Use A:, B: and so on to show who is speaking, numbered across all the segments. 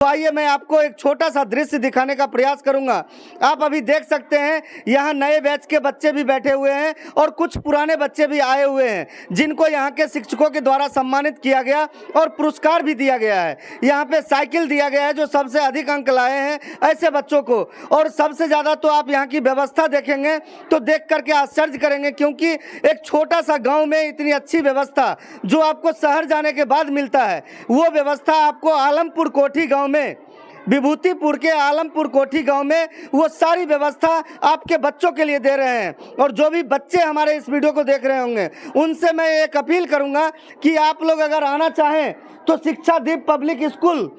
A: तो आइए मैं आपको एक छोटा सा दृश्य दिखाने का प्रयास करूंगा। आप अभी देख सकते हैं यहाँ नए बैच के बच्चे भी बैठे हुए हैं और कुछ पुराने बच्चे भी आए हुए हैं जिनको यहाँ के शिक्षकों के द्वारा सम्मानित किया गया और पुरस्कार भी दिया गया है। यहाँ पे साइकिल दिया गया है जो सबसे अधिक अंक लाए हैं ऐसे बच्चों को। और सबसे ज़्यादा तो आप यहाँ की व्यवस्था देखेंगे तो देख करके आश्चर्य करेंगे, क्योंकि एक छोटा सा गाँव में इतनी अच्छी व्यवस्था जो आपको शहर जाने के बाद मिलता है, वो व्यवस्था आपको आलमपुर कोठी गाँव में, विभूतिपुर के आलमपुर कोठी गांव में वो सारी व्यवस्था आपके बच्चों के लिए दे रहे हैं। और जो भी बच्चे हमारे इस वीडियो को देख रहे होंगे उनसे मैं एक अपील करूंगा कि आप लोग अगर आना चाहें तो शिक्षादीप पब्लिक स्कूल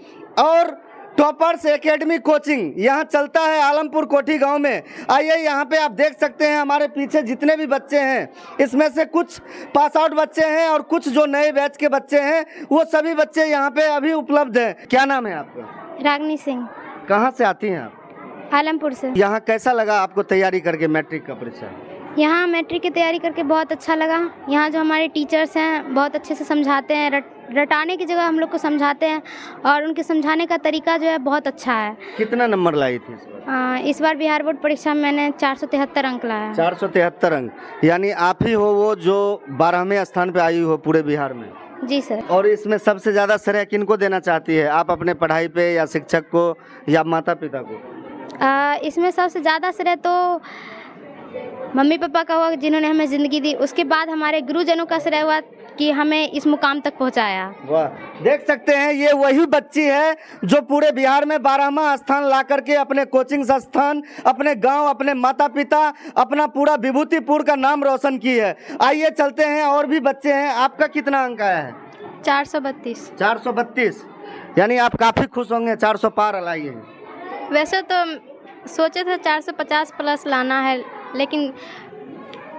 A: और टॉपर्स एकेडमी कोचिंग यहाँ चलता है आलमपुर कोठी गांव में। आइए यहाँ पे आप देख सकते हैं हमारे पीछे जितने भी बच्चे हैं इसमें से कुछ पास आउट बच्चे हैं और कुछ जो नए बैच के बच्चे हैं वो सभी बच्चे यहाँ पे अभी उपलब्ध हैं। क्या नाम है आपका?
B: रागनी सिंह।
A: कहाँ से आती हैं आप?
B: आलमपुर से।
A: यहाँ कैसा लगा आपको तैयारी करके मैट्रिक का परीक्षा?
B: यहाँ मैट्रिक की तैयारी करके बहुत अच्छा लगा। यहाँ जो हमारे टीचर्स हैं बहुत अच्छे से समझाते हैं, रटाने की जगह हम लोग को समझाते हैं और उनके समझाने का तरीका जो है बहुत अच्छा है।
A: कितना नंबर लाई थी इस बार?
B: इस बार बिहार बोर्ड परीक्षा में मैंने 473 अंक लाया।
A: 473 अंक, यानी आप ही हो वो जो 12वें स्थान पे आई हो पूरे बिहार में?
B: जी सर।
A: और इसमें सबसे ज़्यादा श्रेय किनको देना चाहती है आप? अपने पढ़ाई पे या शिक्षक को या माता पिता को?
B: इसमें सबसे ज़्यादा श्रेय तो मम्मी पापा का हुआ जिन्होंने हमें ज़िंदगी दी, उसके बाद हमारे गुरुजनों का श्रेय हुआ कि हमें इस मुकाम तक पहुंचाया।
A: वाह, देख सकते हैं ये वही बच्ची है जो पूरे बिहार में 12वां स्थान ला करके अपने कोचिंग संस्थान, अपने गांव, अपने माता पिता, अपना पूरा विभूतिपुर का नाम रोशन की है। आइए चलते हैं, और भी बच्चे हैं। आपका कितना अंक आया है?
B: 432।
A: 432, यानी आप काफ़ी खुश होंगे, 400 पार लाइए हैं।
B: वैसे तो सोचे थे 450 प्लस लाना है, लेकिन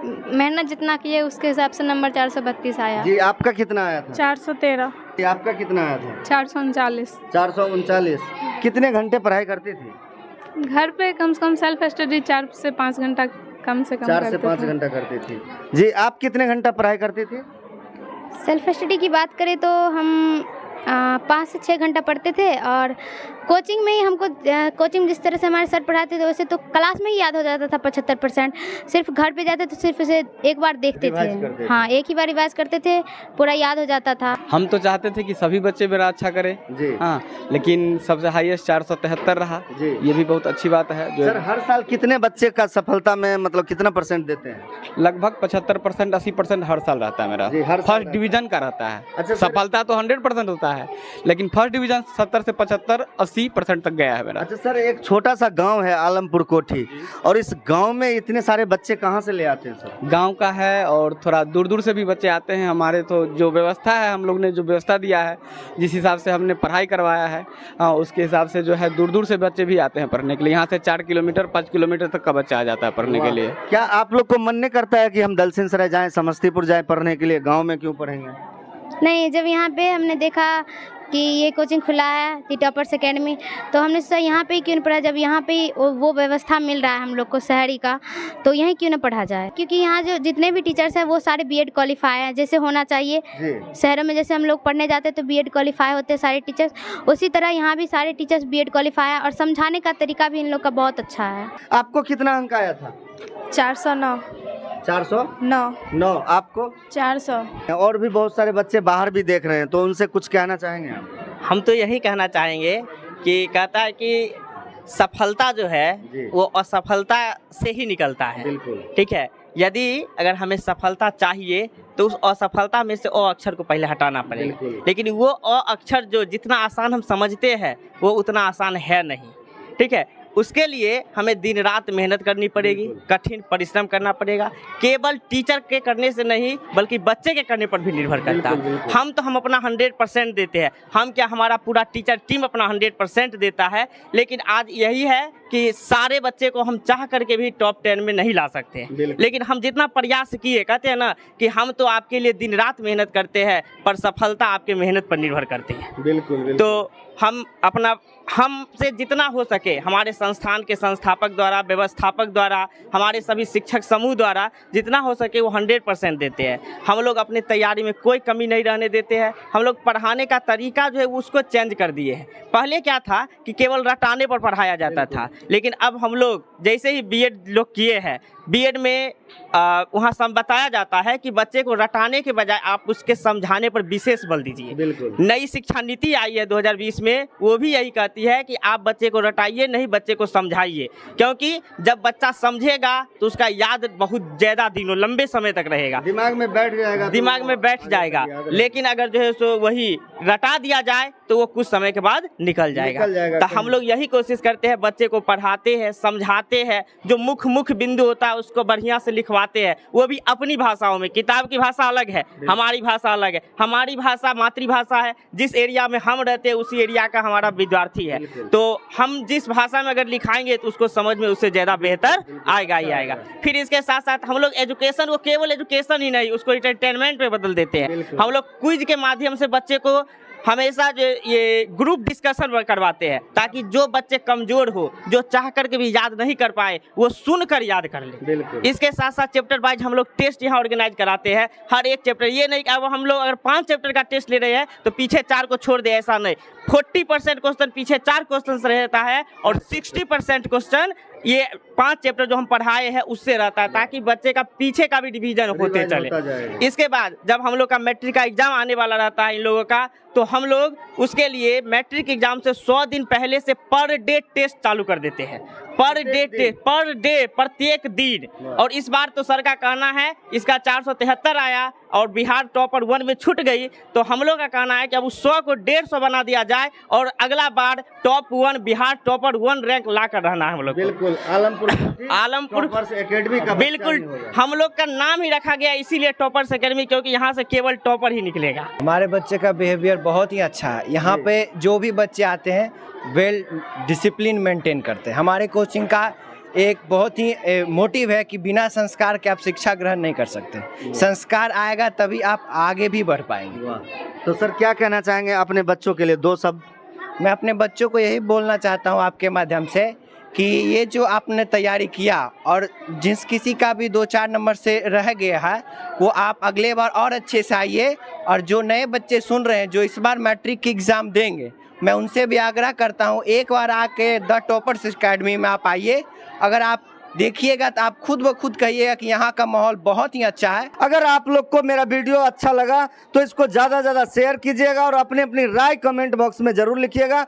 B: मेहनत जितना किए उसके हिसाब से नंबर 432 आया।
A: जी, आपका कितना आया था?
B: 413।
A: आपका कितना आया था?
B: 439।
A: 439। कितने घंटे पढ़ाई करती थी?
B: घर पे कम से कम सेल्फ स्टडी 4 से 5 घंटा कम से कम
A: 4 से 5 घंटा करती थी। जी, आप कितने घंटा पढ़ाई करती थी?
B: सेल्फ स्टडी की बात करें तो हम 5 से 6 घंटा पढ़ते थे, और कोचिंग में ही हमको कोचिंग जिस तरह से हमारे सर पढ़ाते थे वैसे तो क्लास में ही याद हो जाता था 75%। सिर्फ घर पे जाते तो सिर्फ इसे एक बार देखते थे। हाँ, एक ही बार रिवाइज करते थे, पूरा याद हो जाता था।
C: हम तो चाहते थे कि सभी बच्चे मेरा अच्छा करें जी। हाँ, लेकिन सबसे हाईएस्ट 473 रहा जी। ये भी बहुत अच्छी बात है। जो
A: सर, हर साल कितने बच्चे का सफलता में मतलब कितना % देते हैं?
C: लगभग 75%, 80% हर साल रहता है मेरा। फर्स्ट डिवीजन का रहता है।
A: अच्छा,
C: सफलता तो 100% होता है, लेकिन फर्स्ट डिवीजन 70 से 75, 80% तक गया है मेरा।
A: अच्छा सर, एक छोटा सा गांव है आलमपुर कोठी, और इस गांव में इतने सारे बच्चे कहां से ले आते हैं सर?
C: गांव का है और थोड़ा दूर दूर से भी बच्चे आते हैं। हमारे तो जो व्यवस्था है, हम लोग ने जो व्यवस्था दिया है, जिस हिसाब से हमने पढ़ाई करवाया है, उसके हिसाब से जो है दूर दूर से बच्चे भी आते हैं पढ़ने के लिए। यहाँ से 4 किलोमीटर 5 किलोमीटर तक का बच्चा आ जाता है पढ़ने के लिए।
A: क्या आप लोग को मन नहीं करता है कि हम दलसिंहसराय जाएं, समस्तीपुर जाएं पढ़ने के लिए? गाँव में क्यों पढ़ेंगे?
B: नहीं, जब यहाँ पे हमने देखा कि ये कोचिंग खुला है टॉपर्स एकेडमी, तो हमने सोचा यहाँ पे ही क्यों न पढ़ा। जब यहाँ पे वो व्यवस्था मिल रहा है हम लोग को शहरी का, तो यहीं क्यों न पढ़ा जाए। क्योंकि यहाँ जो जितने भी टीचर्स हैं वो सारे बीएड क्वालिफाई हैं, जैसे होना चाहिए शहरों में। जैसे हम लोग पढ़ने जाते हैं तो बीएड क्वालिफाई होते हैं सारे टीचर्स, उसी तरह यहाँ भी सारे टीचर्स बीएड क्वालिफाई है, और समझाने का तरीका भी इन लोग का बहुत अच्छा है।
A: आपको कितना अंक आया था?
B: 409।
A: 409। आपको?
B: 400।
A: और भी बहुत सारे बच्चे बाहर भी देख रहे हैं, तो उनसे कुछ कहना चाहेंगे आप?
D: हम तो यही कहना चाहेंगे कि कहता है कि सफलता जो है वो असफलता से ही निकलता है।
A: बिल्कुल
D: ठीक है। यदि अगर हमें सफलता चाहिए तो उस असफलता में से अ अक्षर को पहले हटाना पड़ेगा, लेकिन वो अ अक्षर जो जितना आसान हम समझते हैं वो उतना आसान है नहीं। ठीक है। उसके लिए हमें दिन रात मेहनत करनी पड़ेगी, कठिन परिश्रम करना पड़ेगा। केवल टीचर के करने से नहीं बल्कि बच्चे के करने पर भी निर्भर करता है। हम अपना 100% देते हैं। हम क्या, हमारा पूरा टीचर टीम अपना 100% देता है, लेकिन आज यही है कि सारे बच्चे को हम चाह करके भी टॉप 10 में नहीं ला सकते। लेकिन हम जितना प्रयास किए, कहते हैं ना कि हम तो आपके लिए दिन रात मेहनत करते हैं, पर सफलता आपके मेहनत पर निर्भर करती है।
A: बिल्कुल।
D: तो हमसे जितना हो सके हमारे संस्थान के संस्थापक द्वारा, व्यवस्थापक द्वारा, हमारे सभी शिक्षक समूह द्वारा जितना हो सके वो 100% देते हैं। हम लोग अपने तैयारी में कोई कमी नहीं रहने देते हैं। हम लोग पढ़ाने का तरीका जो है उसको चेंज कर दिए हैं। पहले क्या था कि केवल रटाने पर पढ़ाया जाता था, लेकिन अब हम लोग जैसे ही बीएड लोग किए हैं, बीएड में वहाँ बताया जाता है कि बच्चे को रटाने के बजाय आप उसके समझाने पर विशेष बल दीजिए। नई शिक्षा नीति आई है 2020 में, वो भी यही कहती है कि आप बच्चे को रटाइए नहीं, बच्चे को समझाइए, क्योंकि जब बच्चा समझेगा तो उसका याद बहुत ज़्यादा दिनों लंबे समय तक रहेगा,
A: दिमाग में बैठ जाएगा।
D: लेकिन अगर जो है सो वही रटा दिया जाए तो वो कुछ समय के बाद निकल जाएगा। तो हम लोग यही कोशिश करते हैं, बच्चे को पढ़ाते हैं, समझाते हैं, जो मुख्य बिंदु होता है उसको बढ़िया से लिखवाते हैं, वो भी अपनी भाषाओं में। किताब की भाषा अलग है, हमारी भाषा अलग है। हमारी भाषा मातृभाषा है, जिस एरिया में हम रहते हैं उसी एरिया का हमारा विद्यार्थी है, तो हम जिस भाषा में अगर लिखाएंगे तो उसको समझ में उससे ज़्यादा बेहतर आएगा ही आएगा। फिर इसके साथ साथ हम लोग एजुकेशन को केवल एजुकेशन ही नहीं, उसको एंटरटेनमेंट में बदल देते हैं। हम लोग क्विज के माध्यम से बच्चे को हमेशा जो ये ग्रुप डिस्कशन करवाते हैं, ताकि जो बच्चे कमजोर हो, जो चाह करके भी याद नहीं कर पाए, वो सुनकर याद कर ले। इसके साथ साथ चैप्टर वाइज हम लोग टेस्ट यहाँ ऑर्गेनाइज कराते हैं। हर एक चैप्टर, ये नहीं कि अब हम लोग अगर 5 चैप्टर का टेस्ट ले रहे हैं तो पीछे 4 को छोड़ दे, ऐसा नहीं। 40% क्वेश्चन पीछे 4 क्वेश्चन रहता है और 60% क्वेश्चन ये 5 चैप्टर जो हम पढ़ाए हैं उससे रहता है, ताकि बच्चे का पीछे का भी डिवीजन होते चले। इसके बाद जब हम लोग का मैट्रिक का एग्जाम आने वाला रहता है इन लोगों का, तो हम लोग उसके लिए मैट्रिक एग्जाम से 100 दिन पहले से पर डे टेस्ट चालू कर देते हैं। पर डे प्रत्येक दिन। और इस बार तो सर का कहना है इसका 473 आया और बिहार टॉपर 1 में छूट गई, तो हम लोग का कहना है कि अब उस 100 को 150 बना दिया जाए और अगला बार टॉप 1 बिहार टॉपर 1 रैंक ला कर रहना है हम लोग।
A: बिल्कुल आलमपुर एकेडमी का
D: बिल्कुल हम लोग का नाम ही रखा गया इसीलिए टॉपर्स एकेडमी, क्योंकि यहाँ से केवल टॉपर ही निकलेगा।
E: हमारे बच्चे का बिहेवियर बहुत ही अच्छा है। यहाँ पे जो भी बच्चे आते हैं वेल डिसिप्लिन मेंटेन करते हैं। हमारे कोचिंग का एक बहुत ही मोटिव है कि बिना संस्कार के आप शिक्षा ग्रहण नहीं कर सकते। संस्कार आएगा तभी आप आगे भी बढ़ पाएंगे।
A: तो सर क्या कहना चाहेंगे अपने बच्चों के लिए 2 शब्द?
E: मैं अपने बच्चों को यही बोलना चाहता हूँ आपके माध्यम से कि ये जो आपने तैयारी किया और जिस किसी का भी 2-4 नंबर से रह गया है वो आप अगले बार और अच्छे से आइए। और जो नए बच्चे सुन रहे हैं जो इस बार मैट्रिक की एग्ज़ाम देंगे, मैं उनसे भी आग्रह करता हूँ एक बार आके द टॉपर्स एकेडमी में आप आइए। अगर आप देखिएगा तो आप खुद ब खुद कहिएगा कि यहाँ का माहौल बहुत ही अच्छा है।
A: अगर आप लोग को मेरा वीडियो अच्छा लगा तो इसको ज़्यादा से ज़्यादा शेयर कीजिएगा और अपनी राय कमेंट बॉक्स में ज़रूर लिखिएगा।